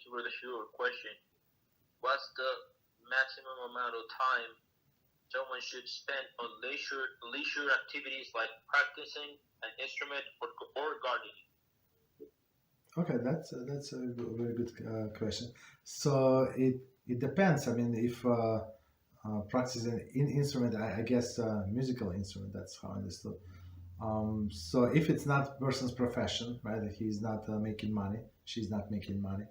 you for the Shiur question. What's the maximum amount of time someone should spend on leisure activities like practicing an instrument or gardening? Okay, that's a very good question. So it depends. I mean, if practicing an instrument, I guess musical instrument. That's how I understood. So if it's not person's profession, right? He's not making money, she's not making money.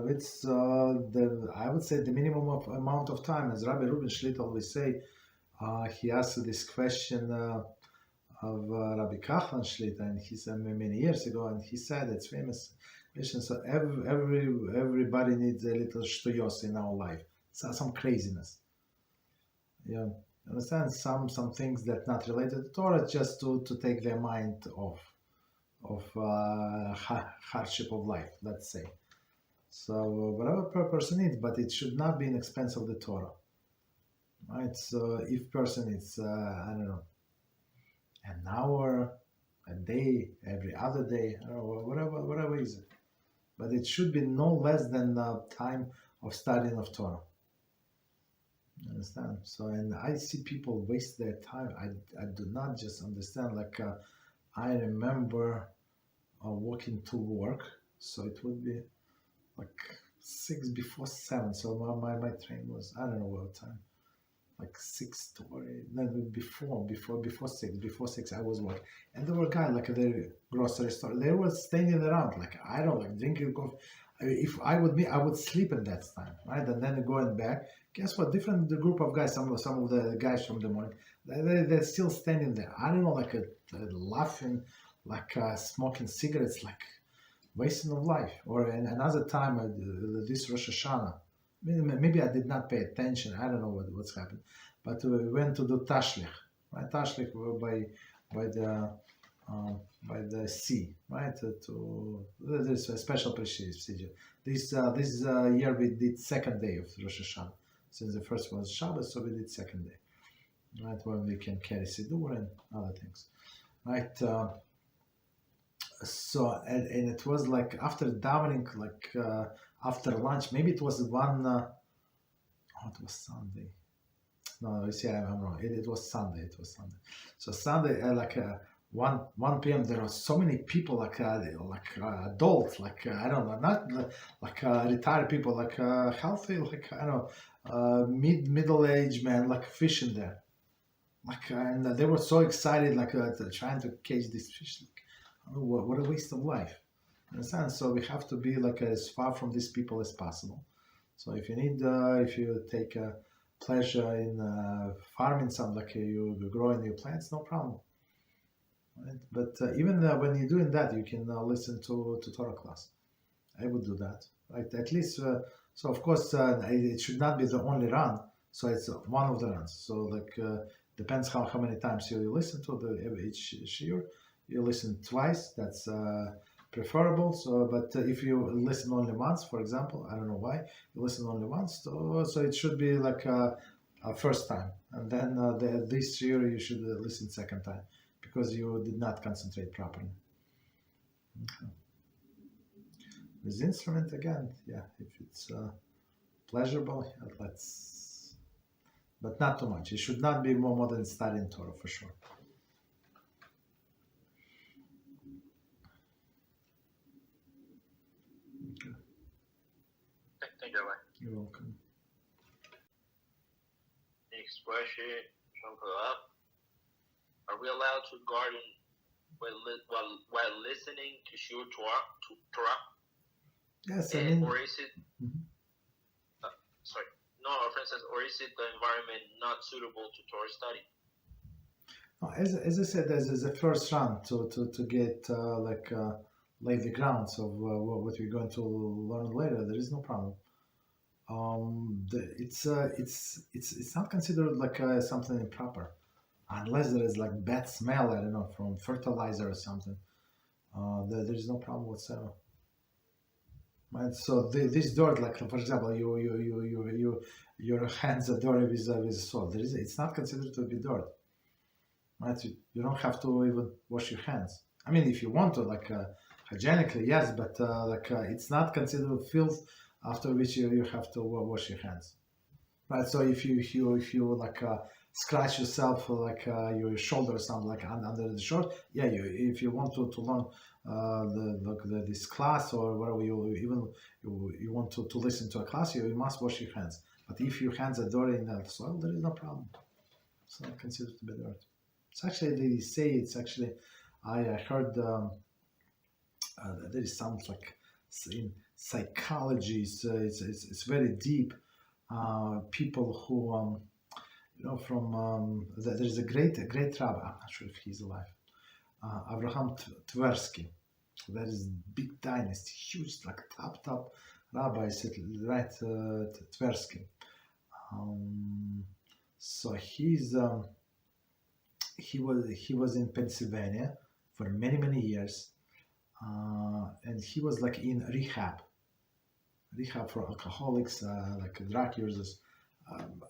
It's I would say the minimum of amount of time, as Rabbi Reuben Schlitt always say. He asked this question of Rabbi Kachlan Schlitt, and he said many years ago, and he said it's famous question. So everybody needs a little shtuyos in our life, some craziness. Yeah, understand some things that not related to Torah, just to take their mind off of hardship of life, let's say. So whatever per person needs, but it should not be in expense of the Torah, right? So if person needs I don't know, an hour, a day, every other day, or whatever is it, but it should be no less than the time of studying of Torah. You understand? So, and I see people waste their time. I do not just understand. Like I remember walking to work, so it would be like 6 before 7. So my train was, I don't know what time, like 6:20. No, before 6. Before 6 I was working, and there were guys like at the grocery store. They were standing around, like I don't like drinking coffee. If I would be, I would sleep at that time, right? And then going back, guess what? Different the group of guys. Some of the guys from the morning, they're still standing there. I don't know, like laughing, like smoking cigarettes, like wasting of life. Or another time, this Rosh Hashanah, maybe I did not pay attention. I don't know what's happened, but we went to do tashlich, right? Tashlich by the sea, right? There's a special procedure. This year we did second day of Rosh Hashanah. Since the first one was Shabbos, so we did second day, right? When we can carry Siddur and other things, right? So and it was like after davening, like after lunch, maybe it was one. It was Sunday. No, you see, I'm wrong. It was Sunday. It was Sunday. So Sunday, 1 p.m. There were so many people, like adults, like I don't know, not like retired people, like healthy, like I don't know, middle-aged men, like fishing there, like and they were so excited, like trying to catch this fish. Like, what a waste of life. Understand? So we have to be like as far from these people as possible. So if you need, if you take pleasure in farming something, like you growing your plants, no problem. Right? But even when you're doing that, you can listen to Torah class. I would do that, right? At least, so of course, it should not be the only run. So it's one of the runs. So like depends how many times you listen to each shiur. You listen twice. That's preferable. So, but if you listen only once, for example, I don't know why you listen only once. So it should be like a first time, and then this year you should listen second time, because you did not concentrate properly. Okay. With instrument again, yeah, if it's pleasurable, let's, but not too much. It should not be more than studying Torah for sure. Okay. Thank you, Rabbi. You're welcome. Next question from up. Are we allowed to garden while listening to Shiur Torah? Yes, I mean. Or is it? Sorry. No, our friend says, or is it the environment not suitable to Torah study? As I said, as a first run to get lay the grounds of what we're going to learn later, there is no problem. It's not considered like something improper, unless there is like bad smell, I don't know, from fertilizer or something. There is no problem whatsoever. Right? So this dirt, like for example, your hands are dirty with salt. It's not considered to be dirt. Right? You don't have to even wash your hands. I mean, if you want to, like hygienically, yes, but it's not considered filth. After which you have to wash your hands, right? So if you scratch yourself your shoulder or something under the shirt, yeah, if you want to learn this class or whatever you want to listen to a class, you must wash your hands. But if your hands are dirty in the soil, there is no problem. It's not considered to be dirt. It's actually, they say, it's actually, I heard there is some in psychology, it's very deep. People who from there is a great rabbi, I'm not sure if he's alive, Abraham Tversky. That is big dynasty, huge, top rabbis, right? Tversky. So he was in Pennsylvania for many years, and he was in rehab for alcoholics, drug users.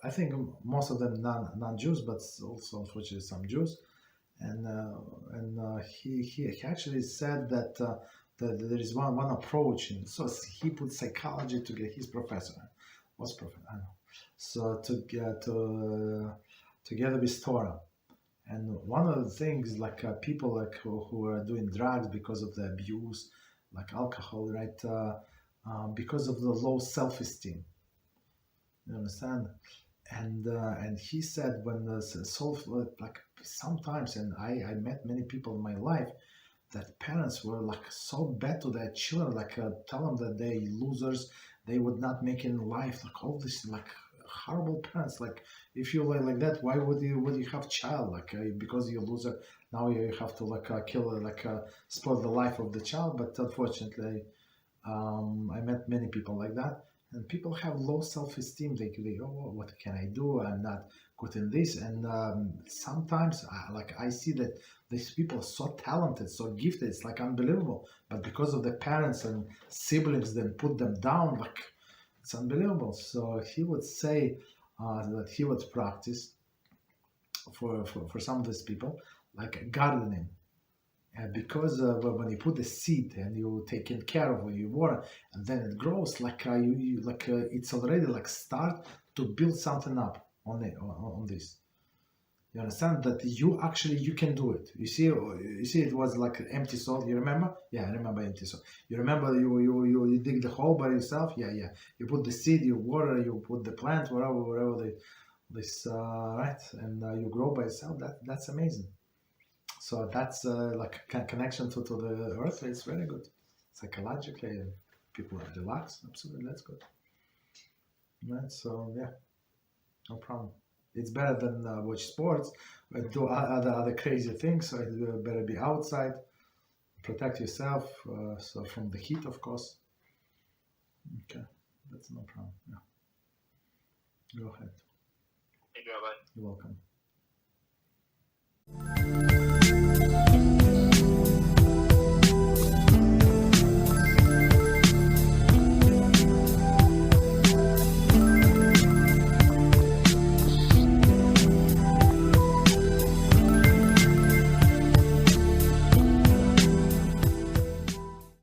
I think most of them non-Jews, but also unfortunately some Jews. And he actually said that there is one approach, and so he put psychology to get his professor. What's professor? I don't know. So together with Torah. And one of the things, people who are doing drugs because of the abuse, like alcohol, right? Because of the low self-esteem. You understand? And he said when the sometimes, and I met many people in my life, that parents were so bad to their children, tell them that they losers, they would not make it in life, all this horrible parents. If you like that, why would you have child? Because you're a loser, now you have to kill spoil the life of the child. But unfortunately, I met many people like that. And people have low self-esteem. They oh, what can I do? I'm not good in this. And sometimes, I see that these people are so talented, so gifted. It's unbelievable. But because of the parents and siblings, then put them down. It's unbelievable. So he would say that he would practice for some of these people, gardening. Because when you put the seed and you taking care of it, you water, and then it grows, it's already start to build something up on this. You understand that you can do it. You see it was empty soil. You remember? Yeah, I remember empty soil. You remember you dig the hole by yourself? Yeah. You put the seed, you water, you put the plant, wherever this right, and you grow by yourself. That's amazing. So that's connection to the earth. It's very good. Psychologically, people are relaxed. Absolutely, that's good. Right. So yeah, no problem. It's better than watch sports, do other crazy things. So it better be outside, protect yourself. So from the heat, of course. Okay, that's no problem. Yeah. Go ahead. Thank you, Rabbi. You're welcome.